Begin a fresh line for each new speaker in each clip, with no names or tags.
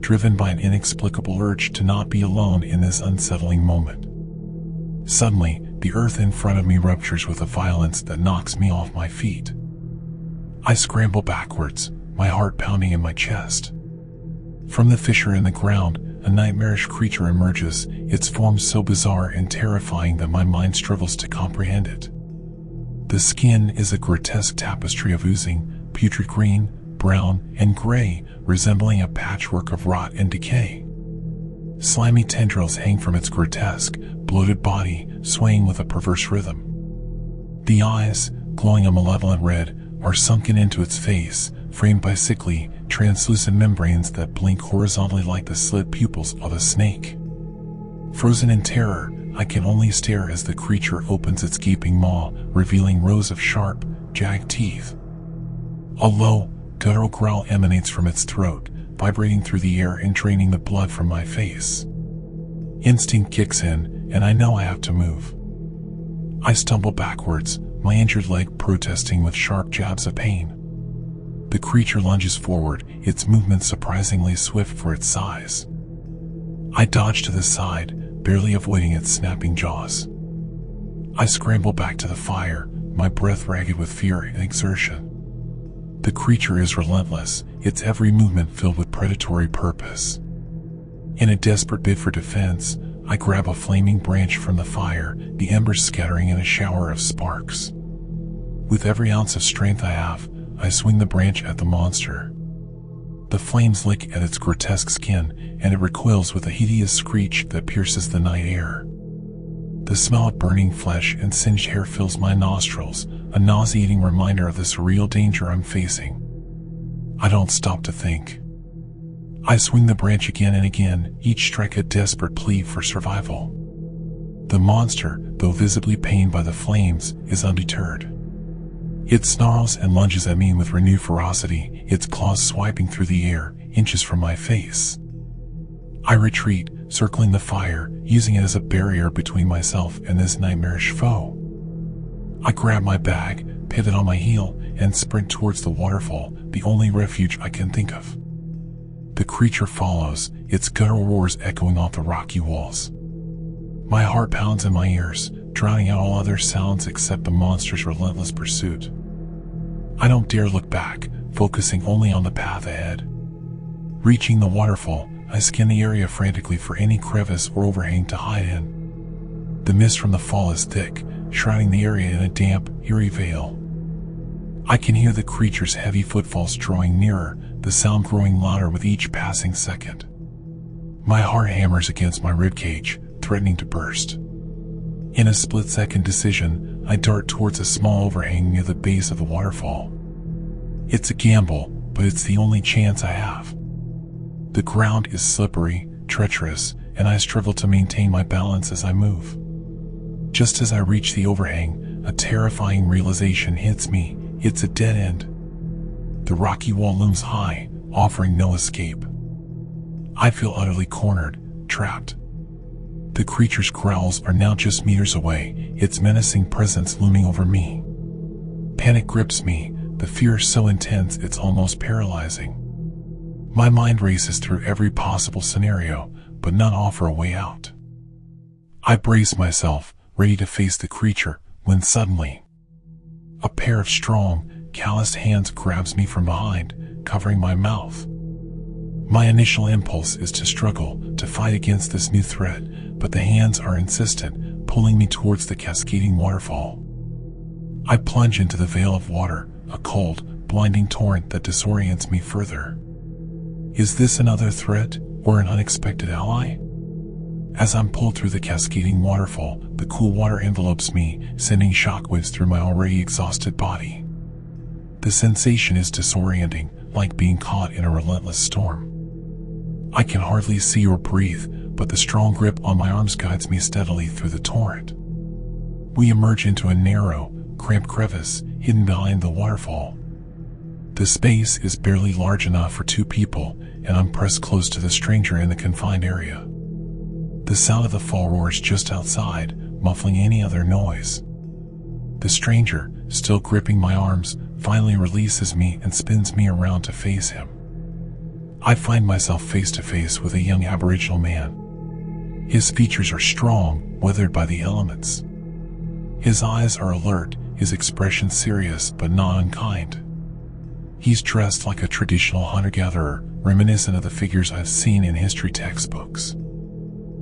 driven by an inexplicable urge to not be alone in this unsettling moment. Suddenly, the earth in front of me ruptures with a violence that knocks me off my feet. I scramble backwards, my heart pounding in my chest. From the fissure in the ground, a nightmarish creature emerges, its form so bizarre and terrifying that my mind struggles to comprehend it. The skin is a grotesque tapestry of oozing, putrid green, brown, and gray, resembling a patchwork of rot and decay. Slimy tendrils hang from its grotesque, bloated body, swaying with a perverse rhythm. The eyes, glowing a malevolent red, are sunken into its face, framed by sickly, translucent membranes that blink horizontally like the slit pupils of a snake. Frozen in terror, I can only stare as the creature opens its gaping maw, revealing rows of sharp, jagged teeth. A low, guttural growl emanates from its throat, vibrating through the air and draining the blood from my face. Instinct kicks in, and I know I have to move. I stumble backwards, my injured leg protesting with sharp jabs of pain. The creature lunges forward, its movement surprisingly swift for its size. I dodge to the side, barely avoiding its snapping jaws. I scramble back to the fire, my breath ragged with fear and exertion. The creature is relentless, its every movement filled with predatory purpose. In a desperate bid for defense, I grab a flaming branch from the fire, the embers scattering in a shower of sparks. With every ounce of strength I have, I swing the branch at the monster. The flames lick at its grotesque skin, and it recoils with a hideous screech that pierces the night air. The smell of burning flesh and singed hair fills my nostrils, a nauseating reminder of the surreal danger I'm facing. I don't stop to think. I swing the branch again and again, each strike a desperate plea for survival. The monster, though visibly pained by the flames, is undeterred. It snarls and lunges at me with renewed ferocity, its claws swiping through the air, inches from my face. I retreat, circling the fire, using it as a barrier between myself and this nightmarish foe. I grab my bag, pivot on my heel, and sprint towards the waterfall, the only refuge I can think of. The creature follows, its guttural roars echoing off the rocky walls. My heart pounds in my ears, drowning out all other sounds except the monster's relentless pursuit. I don't dare look back, focusing only on the path ahead. Reaching the waterfall, I scan the area frantically for any crevice or overhang to hide in. The mist from the fall is thick, shrouding the area in a damp, eerie veil. I can hear the creature's heavy footfalls drawing nearer, the sound growing louder with each passing second. My heart hammers against my ribcage, threatening to burst. In a split-second decision, I dart towards a small overhang near the base of the waterfall. It's a gamble, but it's the only chance I have. The ground is slippery, treacherous, and I struggle to maintain my balance as I move. Just as I reach the overhang, a terrifying realization hits me. It's a dead end. The rocky wall looms high, offering no escape. I feel utterly cornered, trapped. The creature's growls are now just meters away, its menacing presence looming over me. Panic grips me, the fear so intense it's almost paralyzing. My mind races through every possible scenario, but none offer a way out. I brace myself, ready to face the creature, when suddenly, a pair of strong, calloused hands grabs me from behind, covering my mouth. My initial impulse is to struggle, to fight against this new threat, but the hands are insistent, pulling me towards the cascading waterfall. I plunge into the veil of water, a cold, blinding torrent that disorients me further. Is this another threat, or an unexpected ally? As I'm pulled through the cascading waterfall, the cool water envelopes me, sending shockwaves through my already exhausted body. The sensation is disorienting, like being caught in a relentless storm. I can hardly see or breathe, but the strong grip on my arms guides me steadily through the torrent. We emerge into a narrow, cramped crevice, hidden behind the waterfall. The space is barely large enough for two people, and I'm pressed close to the stranger in the confined area. The sound of the fall roars just outside, muffling any other noise. The stranger, still gripping my arms, finally releases me and spins me around to face him. I find myself face to face with a young Aboriginal man. His features are strong, weathered by the elements. His eyes are alert, his expression serious but not unkind. He's dressed like a traditional hunter-gatherer, reminiscent of the figures I've seen in history textbooks.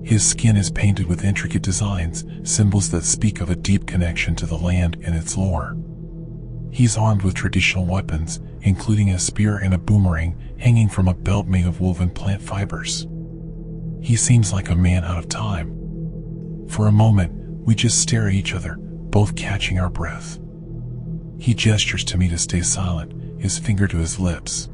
His skin is painted with intricate designs, symbols that speak of a deep connection to the land and its lore. He's armed with traditional weapons, including a spear and a boomerang hanging from a belt made of woven plant fibers. He seems like a man out of time. For a moment, we just stare at each other, both catching our breath. He gestures to me to stay silent, his finger to his lips.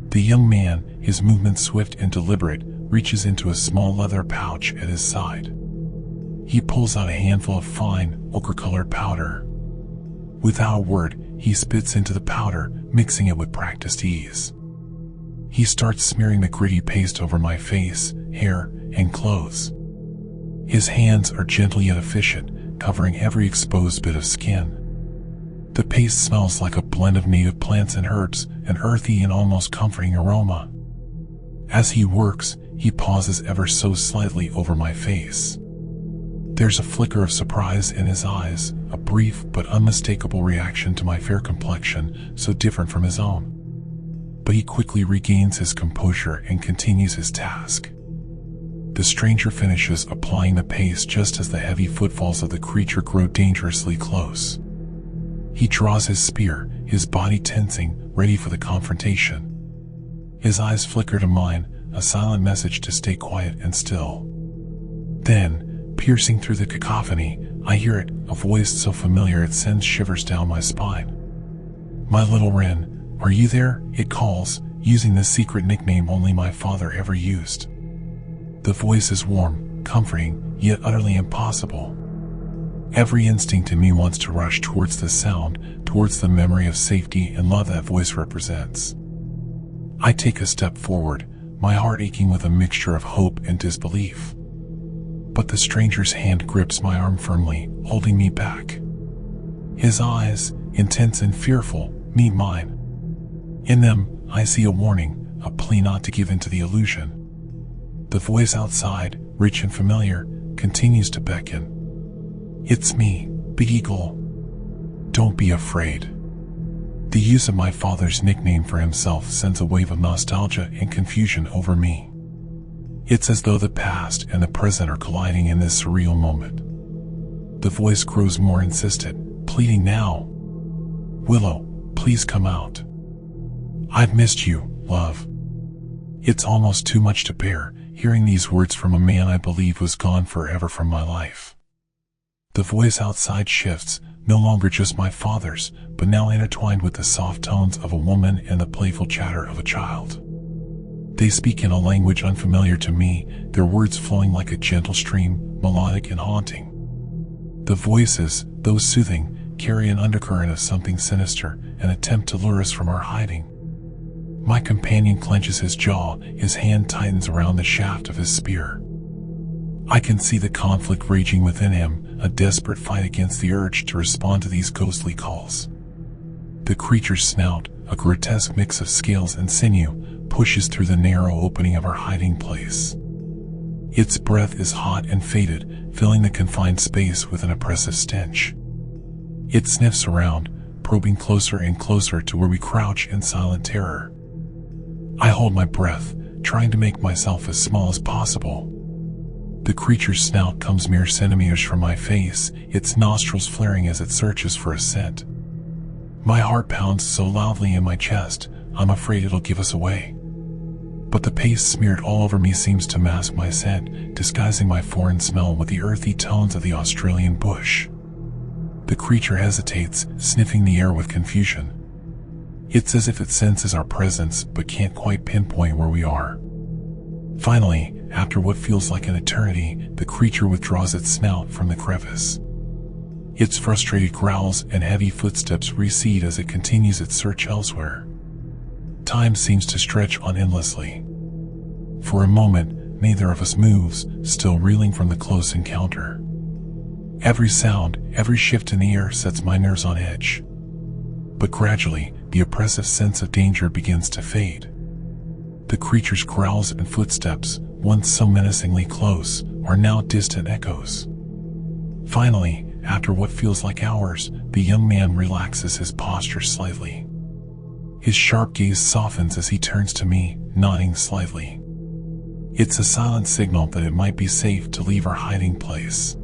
The young man, his movements swift and deliberate, reaches into a small leather pouch at his side. He pulls out a handful of fine, ochre-colored powder. Without a word, he spits into the powder, mixing it with practiced ease. He starts smearing the gritty paste over my face, hair, and clothes. His hands are gentle yet efficient, covering every exposed bit of skin. The paste smells like a blend of native plants and herbs, an earthy and almost comforting aroma. As he works, he pauses ever so slightly over my face. There's a flicker of surprise in his eyes, a brief but unmistakable reaction to my fair complexion, so different from his own. But he quickly regains his composure and continues his task. The stranger finishes applying the paste just as the heavy footfalls of the creature grow dangerously close. He draws his spear, his body tensing, ready for the confrontation. His eyes flicker to mine, a silent message to stay quiet and still. Then, piercing through the cacophony, I hear it, a voice so familiar it sends shivers down my spine. "My little Wren, are you there?" it calls, using the secret nickname only my father ever used. The voice is warm, comforting, yet utterly impossible. Every instinct in me wants to rush towards the sound, towards the memory of safety and love that voice represents. I take a step forward, my heart aching with a mixture of hope and disbelief. But the stranger's hand grips my arm firmly, holding me back. His eyes, intense and fearful, meet mine. In them, I see a warning, a plea not to give in to the illusion. The voice outside, rich and familiar, continues to beckon. "It's me, Big Eagle. Don't be afraid." The use of my father's nickname for himself sends a wave of nostalgia and confusion over me. It's as though the past and the present are colliding in this surreal moment. The voice grows more insistent, pleading now. "Willow, please come out. I've missed you, love." It's almost too much to bear, hearing these words from a man I believe was gone forever from my life. The voice outside shifts, no longer just my father's, but now intertwined with the soft tones of a woman and the playful chatter of a child. They speak in a language unfamiliar to me, their words flowing like a gentle stream, melodic and haunting. The voices, though soothing, carry an undercurrent of something sinister, an attempt to lure us from our hiding. My companion clenches his jaw, his hand tightens around the shaft of his spear. I can see the conflict raging within him, a desperate fight against the urge to respond to these ghostly calls. The creature's snout, a grotesque mix of scales and sinew, pushes through the narrow opening of our hiding place. Its breath is hot and faded, filling the confined space with an oppressive stench. It sniffs around, probing closer and closer to where we crouch in silent terror. I hold my breath, trying to make myself as small as possible. The creature's snout comes mere centimeters from my face, its nostrils flaring as it searches for a scent. My heart pounds so loudly in my chest, I'm afraid it'll give us away. But the paste smeared all over me seems to mask my scent, disguising my foreign smell with the earthy tones of the Australian bush. The creature hesitates, sniffing the air with confusion. It's as if it senses our presence but can't quite pinpoint where we are. Finally, after what feels like an eternity, the creature withdraws its snout from the crevice. Its frustrated growls and heavy footsteps recede as it continues its search elsewhere. Time seems to stretch on endlessly. For a moment, neither of us moves, still reeling from the close encounter. Every sound, every shift in the air sets my nerves on edge. But gradually, the oppressive sense of danger begins to fade. The creature's growls and footsteps, once so menacingly close, are now distant echoes. Finally, after what feels like hours, the young man relaxes his posture slightly. His sharp gaze softens as he turns to me, nodding slightly. It's a silent signal that it might be safe to leave our hiding place.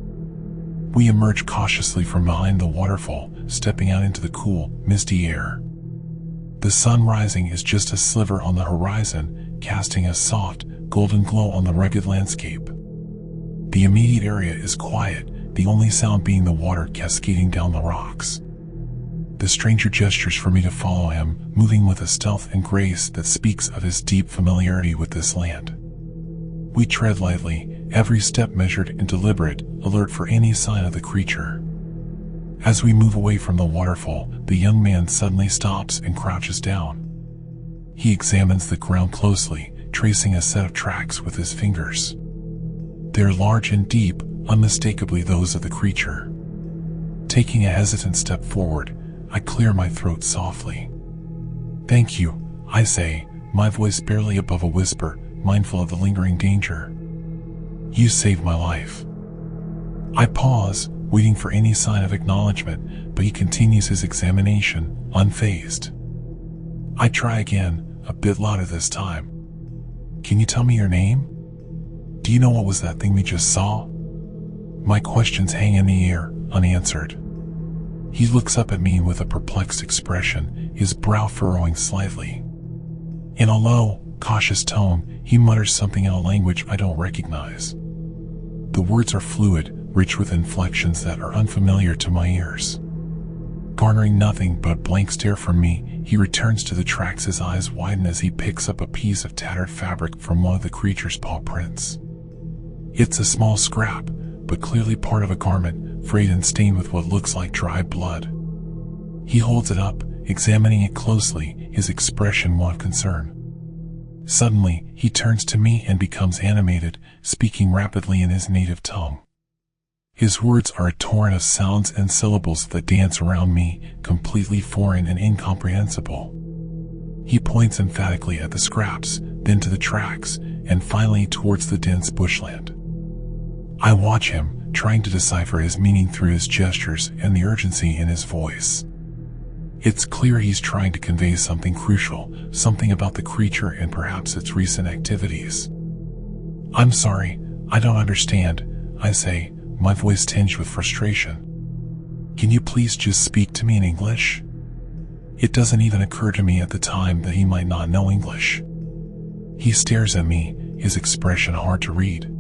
We emerge cautiously from behind the waterfall, stepping out into the cool, misty air. The sun rising is just a sliver on the horizon, casting a soft, golden glow on the rugged landscape. The immediate area is quiet, the only sound being the water cascading down the rocks. The stranger gestures for me to follow him, moving with a stealth and grace that speaks of his deep familiarity with this land. We tread lightly, every step measured and deliberate, alert for any sign of the creature. As we move away from the waterfall, the young man suddenly stops and crouches down. He examines the ground closely, tracing a set of tracks with his fingers. They're large and deep, unmistakably those of the creature. Taking a hesitant step forward, I clear my throat softly. "Thank you," I say, my voice barely above a whisper, mindful of the lingering danger. "You saved my life." I pause, waiting for any sign of acknowledgement, but he continues his examination, unfazed. I try again, a bit louder this time. "Can you tell me your name? Do you know what was that thing we just saw?" My questions hang in the air, unanswered. He looks up at me with a perplexed expression, his brow furrowing slightly. In a low, cautious tone, he mutters something in a language I don't recognize. The words are fluid, rich with inflections that are unfamiliar to my ears. Garnering nothing but blank stare from me, he returns to the tracks, his eyes widen as he picks up a piece of tattered fabric from one of the creature's paw prints. It's a small scrap, but clearly part of a garment, frayed and stained with what looks like dry blood. He holds it up, examining it closely, his expression one of concern. Suddenly, he turns to me and becomes animated, speaking rapidly in his native tongue. His words are a torrent of sounds and syllables that dance around me, completely foreign and incomprehensible. He points emphatically at the scraps, then to the tracks, and finally towards the dense bushland. I watch him, trying to decipher his meaning through his gestures and the urgency in his voice. It's clear he's trying to convey something crucial, something about the creature and perhaps its recent activities. "I'm sorry, I don't understand," I say, my voice tinged with frustration. "Can you please just speak to me in English?" It doesn't even occur to me at the time that he might not know English. He stares at me, his expression hard to read.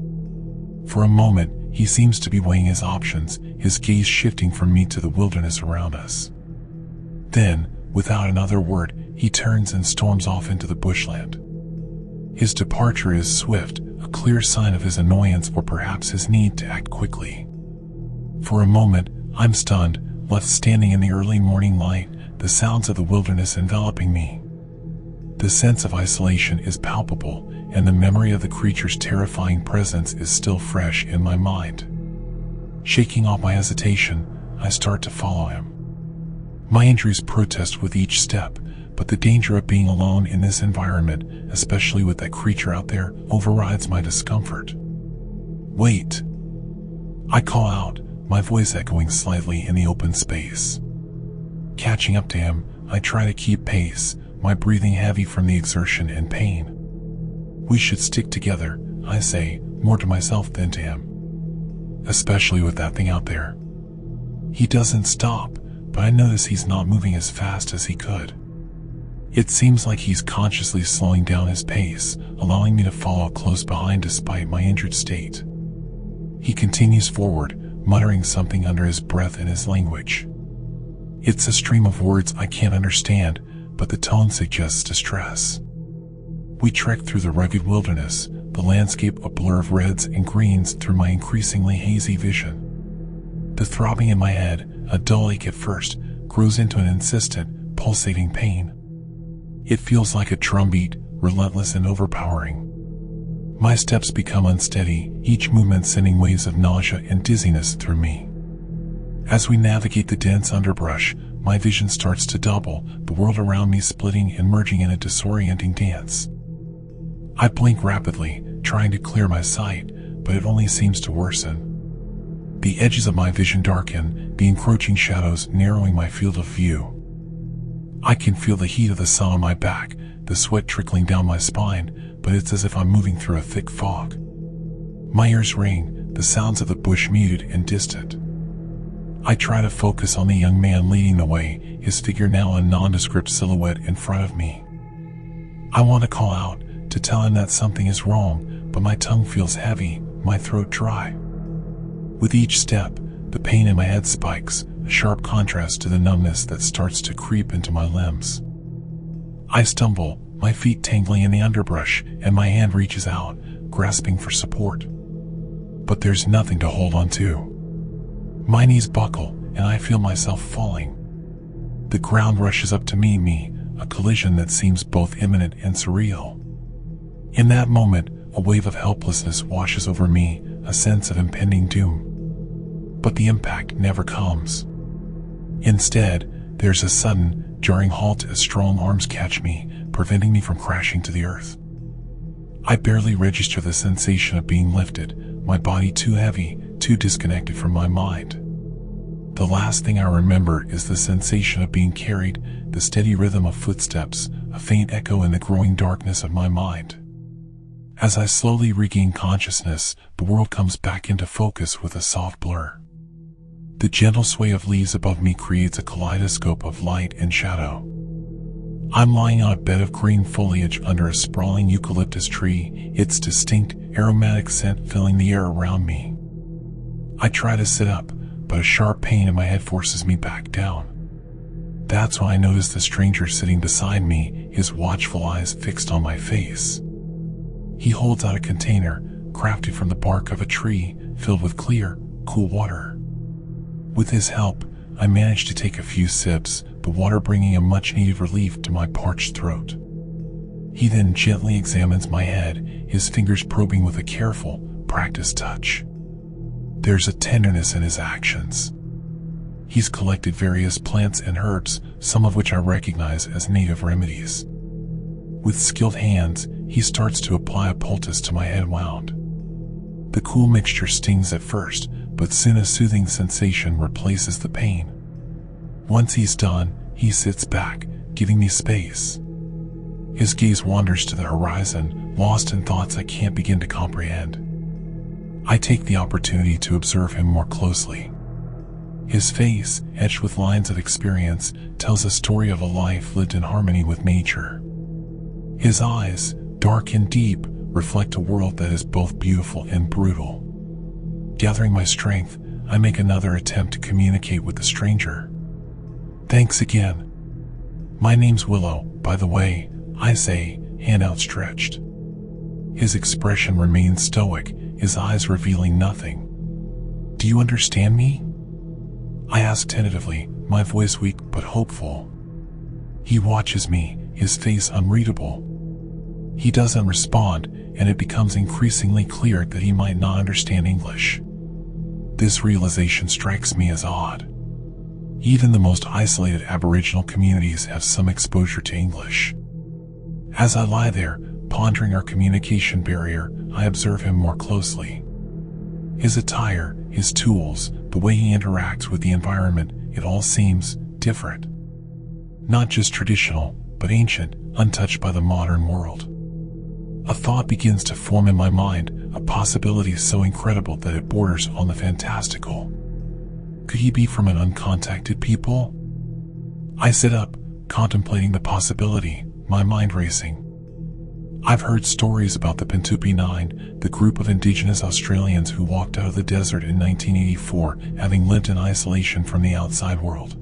For a moment, he seems to be weighing his options, his gaze shifting from me to the wilderness around us. Then, without another word, he turns and storms off into the bushland. His departure is swift, a clear sign of his annoyance or perhaps his need to act quickly. For a moment, I'm stunned, left standing in the early morning light, the sounds of the wilderness enveloping me. The sense of isolation is palpable, and the memory of the creature's terrifying presence is still fresh in my mind. Shaking off my hesitation, I start to follow him. My injuries protest with each step, but the danger of being alone in this environment, especially with that creature out there, overrides my discomfort. "Wait!" I call out, my voice echoing slightly in the open space. Catching up to him, I try to keep pace, my breathing heavy from the exertion and pain. "We should stick together," I say, more to myself than to him. "Especially with that thing out there." He doesn't stop, but I notice he's not moving as fast as he could. It seems like he's consciously slowing down his pace, allowing me to follow close behind despite my injured state. He continues forward, muttering something under his breath in his language. It's a stream of words I can't understand, but the tone suggests distress. We trek through the rugged wilderness, the landscape a blur of reds and greens through my increasingly hazy vision. The throbbing in my head, a dull ache at first, grows into an insistent, pulsating pain. It feels like a drumbeat, relentless and overpowering. My steps become unsteady, each movement sending waves of nausea and dizziness through me. As we navigate the dense underbrush, my vision starts to double, the world around me splitting and merging in a disorienting dance. I blink rapidly, trying to clear my sight, but it only seems to worsen. The edges of my vision darken, the encroaching shadows narrowing my field of view. I can feel the heat of the sun on my back, the sweat trickling down my spine, but it's as if I'm moving through a thick fog. My ears ring, the sounds of the bush muted and distant. I try to focus on the young man leading the way, his figure now a nondescript silhouette in front of me. I want to call out, to tell him that something is wrong, but my tongue feels heavy, my throat dry. With each step, the pain in my head spikes, a sharp contrast to the numbness that starts to creep into my limbs. I stumble, my feet tangling in the underbrush, and my hand reaches out, grasping for support. But there's nothing to hold on to. My knees buckle, and I feel myself falling. The ground rushes up to meet me, a collision that seems both imminent and surreal. In that moment, a wave of helplessness washes over me, a sense of impending doom. But the impact never comes. Instead, there's a sudden, jarring halt as strong arms catch me, preventing me from crashing to the earth. I barely register the sensation of being lifted, my body too heavy, too disconnected from my mind. The last thing I remember is the sensation of being carried, the steady rhythm of footsteps, a faint echo in the growing darkness of my mind. As I slowly regain consciousness, the world comes back into focus with a soft blur. The gentle sway of leaves above me creates a kaleidoscope of light and shadow. I'm lying on a bed of green foliage under a sprawling eucalyptus tree, its distinct, aromatic scent filling the air around me. I try to sit up, but a sharp pain in my head forces me back down. That's when I notice the stranger sitting beside me, his watchful eyes fixed on my face. He holds out a container, crafted from the bark of a tree, filled with clear, cool water. With his help, I manage to take a few sips, the water bringing a much-needed relief to my parched throat. He then gently examines my head, his fingers probing with a careful, practiced touch. There's a tenderness in his actions. He's collected various plants and herbs, some of which I recognize as native remedies. With skilled hands, he starts to apply a poultice to my head wound. The cool mixture stings at first, but soon a soothing sensation replaces the pain. Once he's done, he sits back, giving me space. His gaze wanders to the horizon, lost in thoughts I can't begin to comprehend. I take the opportunity to observe him more closely. His face, etched with lines of experience, tells a story of a life lived in harmony with nature. His eyes, dark and deep, reflect a world that is both beautiful and brutal. Gathering my strength, I make another attempt to communicate with the stranger. "Thanks again. My name's Willow, by the way," I say, hand outstretched. His expression remains stoic, his eyes revealing nothing. "Do you understand me?" I ask tentatively, my voice weak but hopeful. He watches me, his face unreadable. He doesn't respond, and it becomes increasingly clear that he might not understand English. This realization strikes me as odd. Even the most isolated Aboriginal communities have some exposure to English. As I lie there, pondering our communication barrier, I observe him more closely. His attire, his tools, the way he interacts with the environment, it all seems different. Not just traditional, but ancient, untouched by the modern world. A thought begins to form in my mind, a possibility so incredible that it borders on the fantastical. Could he be from an uncontacted people? I sit up, contemplating the possibility, my mind racing. I've heard stories about the Pintupi Nine, the group of indigenous Australians who walked out of the desert in 1984, having lived in isolation from the outside world.